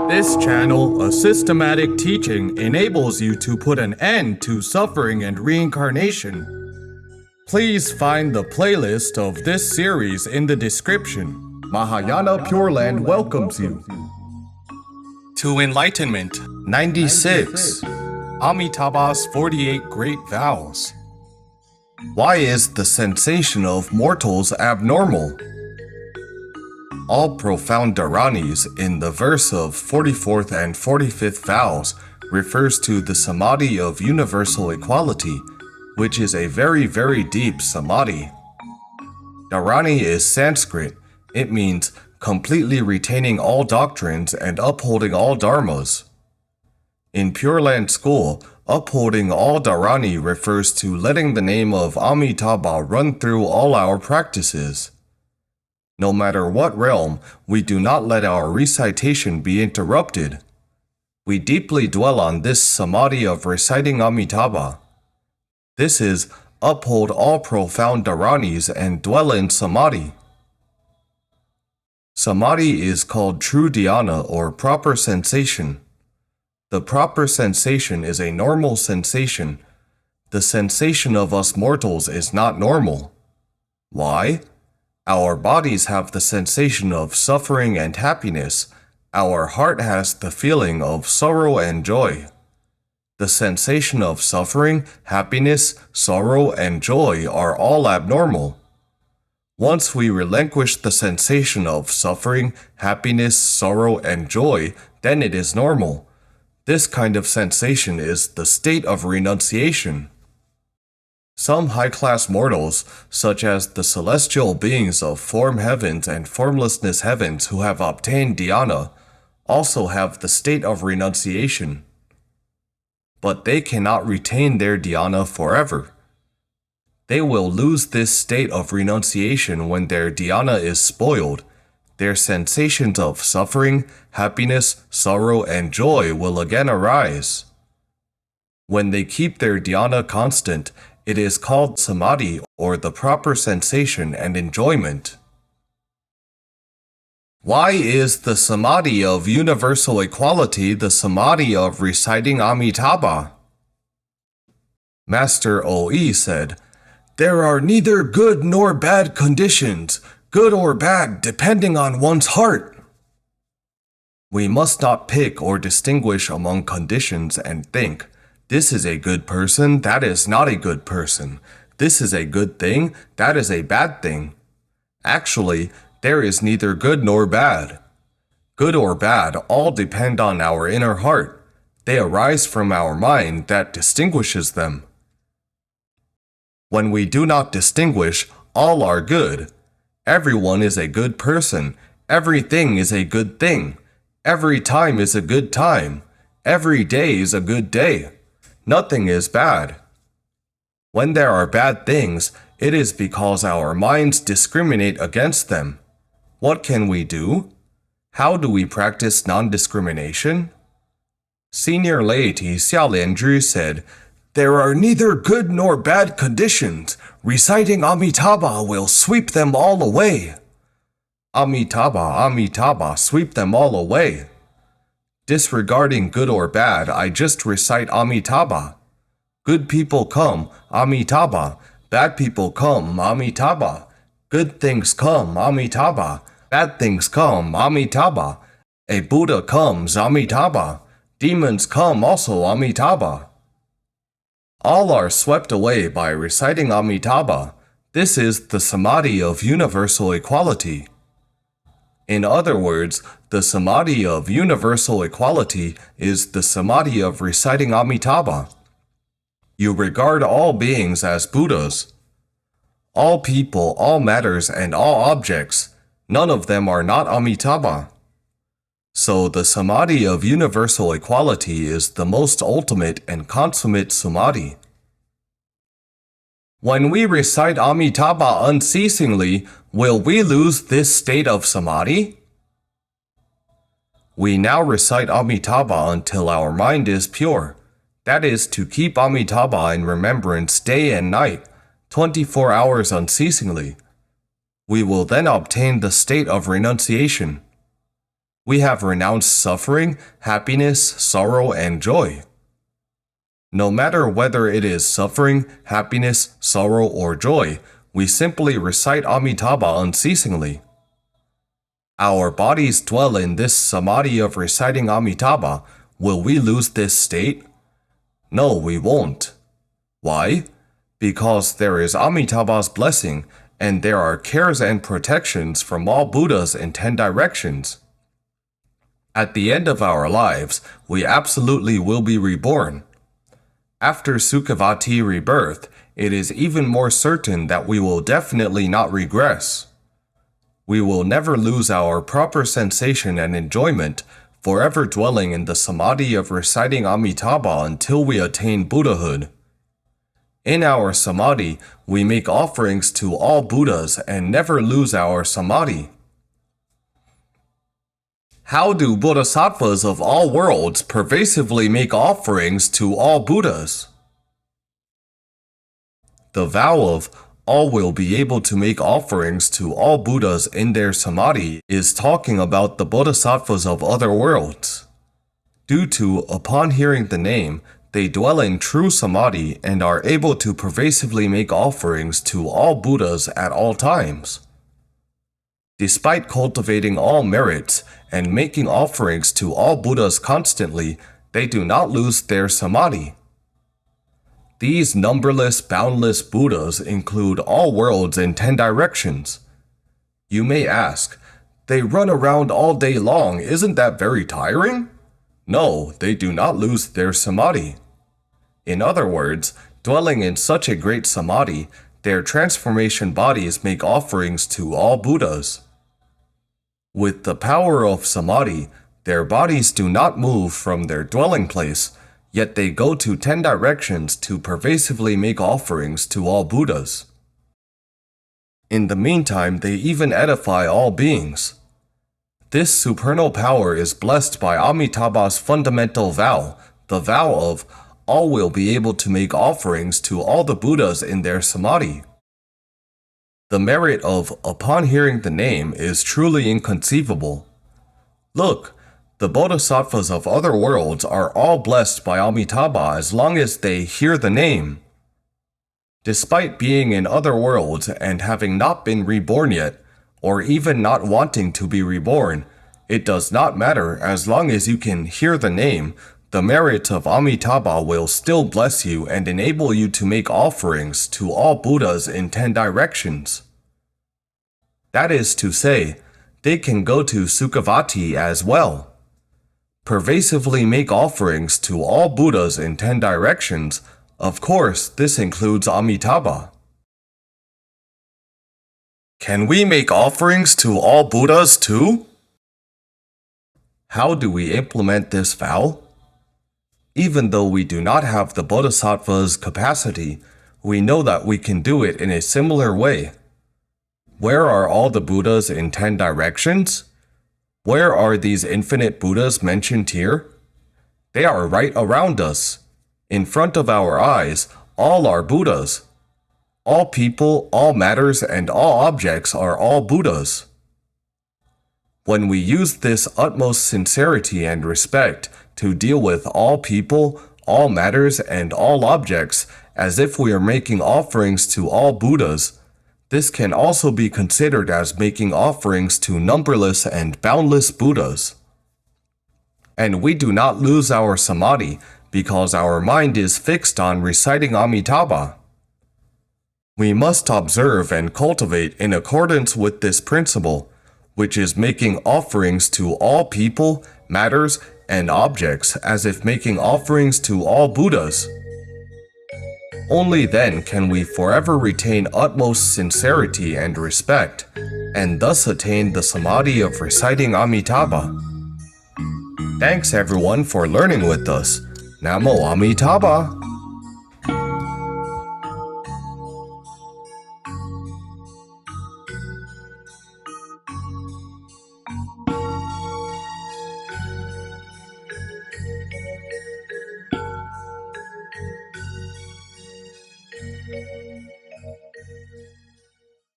This channel, a systematic teaching, enables you to put an end to suffering and reincarnation. Please find the playlist of this series in the description. Mahayana Pure Land welcomes you. To Enlightenment 96. Amitabha's 48 Great Vows. Why is the sensation of mortals abnormal? All profound dharanis in the verse of 44th and 45th vows refers to the Samadhi of Universal Equality, which is a very, very deep Samadhi. Dharani is Sanskrit. It means completely retaining all doctrines and upholding all dharmas. In Pure Land School, upholding all dharani refers to letting the name of Amitabha run through all our practices. No matter what realm, we do not let our recitation be interrupted. We deeply dwell on this Samadhi of reciting Amitabha. This is uphold all profound dharanis and dwell in Samadhi. Samadhi is called true dhyana or proper sensation. The proper sensation is a normal sensation. The sensation of us mortals is not normal. Why? Our bodies have the sensation of suffering and happiness. Our heart has the feeling of sorrow and joy. The sensation of suffering, happiness, sorrow, and joy are all abnormal. Once we relinquish the sensation of suffering, happiness, sorrow, and joy, then it is normal. This kind of sensation is the state of renunciation. Some high-class mortals, such as the celestial beings of form heavens and formlessness heavens who have obtained dhyana, also have the state of renunciation. But they cannot retain their dhyana forever. They will lose this state of renunciation when their dhyana is spoiled. Their sensations of suffering, happiness, sorrow, and joy will again arise. When they keep their dhyana constant, it is called Samadhi or the proper sensation and enjoyment. Why is the Samadhi of Universal Equality the Samadhi of reciting Amitabha? Master O.E. said, "There are neither good nor bad conditions, good or bad depending on one's heart." We must not pick or distinguish among conditions and think, this is a good person, that is not a good person. This is a good thing, that is a bad thing. Actually, there is neither good nor bad. Good or bad all depend on our inner heart. They arise from our mind that distinguishes them. When we do not distinguish, all are good. Everyone is a good person. Everything is a good thing. Every time is a good time. Every day is a good day. Nothing is bad. When there are bad things, it is because our minds discriminate against them. What can we do? How do we practice non-discrimination? Senior Laity Xia Lian Ju said, "There are neither good nor bad conditions. Reciting Amitabha will sweep them all away." Amitabha, Amitabha, sweep them all away. Disregarding good or bad, I just recite Amitabha. Good people come, Amitabha. Bad people come, Amitabha. Good things come, Amitabha. Bad things come, Amitabha. A Buddha comes, Amitabha. Demons come also, Amitabha. All are swept away by reciting Amitabha. This is the Samadhi of Universal Equality. In other words, the Samadhi of Universal Equality is the Samadhi of reciting Amitabha. You regard all beings as Buddhas. All people, all matters, and all objects, none of them are not Amitabha. So the Samadhi of Universal Equality is the most ultimate and consummate Samadhi. When we recite Amitabha unceasingly, will we lose this state of Samadhi? We now recite Amitabha until our mind is pure. That is to keep Amitabha in remembrance day and night, 24 hours unceasingly. We will then obtain the state of renunciation. We have renounced suffering, happiness, sorrow, and joy. No matter whether it is suffering, happiness, sorrow, or joy, we simply recite Amitabha unceasingly. Our bodies dwell in this Samadhi of reciting Amitabha. Will we lose this state? No, we won't. Why? Because there is Amitabha's blessing, and there are cares and protections from all Buddhas in 10 directions. At the end of our lives, we absolutely will be reborn. After Sukhavati rebirth, it is even more certain that we will definitely not regress. We will never lose our proper sensation and enjoyment, forever dwelling in the Samadhi of reciting Amitabha until we attain Buddhahood. In our Samadhi, we make offerings to all Buddhas and never lose our Samadhi. How do bodhisattvas of all worlds pervasively make offerings to all Buddhas? The vow of all will be able to make offerings to all Buddhas in their Samadhi is talking about the bodhisattvas of other worlds. Due to, upon hearing the name, they dwell in true Samadhi and are able to pervasively make offerings to all Buddhas at all times. Despite cultivating all merits and making offerings to all Buddhas constantly, they do not lose their Samadhi. These numberless, boundless Buddhas include all worlds in 10 directions. You may ask, they run around all day long, isn't that very tiring? No, they do not lose their Samadhi. In other words, dwelling in such a great Samadhi, their transformation bodies make offerings to all Buddhas. With the power of Samadhi, their bodies do not move from their dwelling place, yet they go to 10 directions to pervasively make offerings to all Buddhas. In the meantime, they even edify all beings. This supernal power is blessed by Amitabha's fundamental vow, the vow of all will be able to make offerings to all the Buddhas in their Samadhi. The merit of upon hearing the name is truly inconceivable. Look, the bodhisattvas of other worlds are all blessed by Amitabha as long as they hear the name. Despite being in other worlds and having not been reborn yet, or even not wanting to be reborn, it does not matter as long as you can hear the name. The merit of Amitabha will still bless you and enable you to make offerings to all Buddhas in 10 directions. That is to say, they can go to Sukhavati as well. Pervasively make offerings to all Buddhas in 10 directions. Of course, this includes Amitabha. Can we make offerings to all Buddhas too? How do we implement this vow? Even though we do not have the bodhisattva's capacity, we know that we can do it in a similar way. Where are all the Buddhas in 10 directions? Where are these infinite Buddhas mentioned here? They are right around us. In front of our eyes, all are Buddhas. All people, all matters, and all objects are all Buddhas. When we use this utmost sincerity and respect to deal with all people, all matters, and all objects as if we are making offerings to all Buddhas, this can also be considered as making offerings to numberless and boundless Buddhas. And we do not lose our Samadhi because our mind is fixed on reciting Amitabha. We must observe and cultivate in accordance with this principle, which is making offerings to all people, matters, and objects as if making offerings to all Buddhas. Only then can we forever retain utmost sincerity and respect, and thus attain the Samadhi of reciting Amitabha. Thanks everyone for learning with us. Namo Amitabha!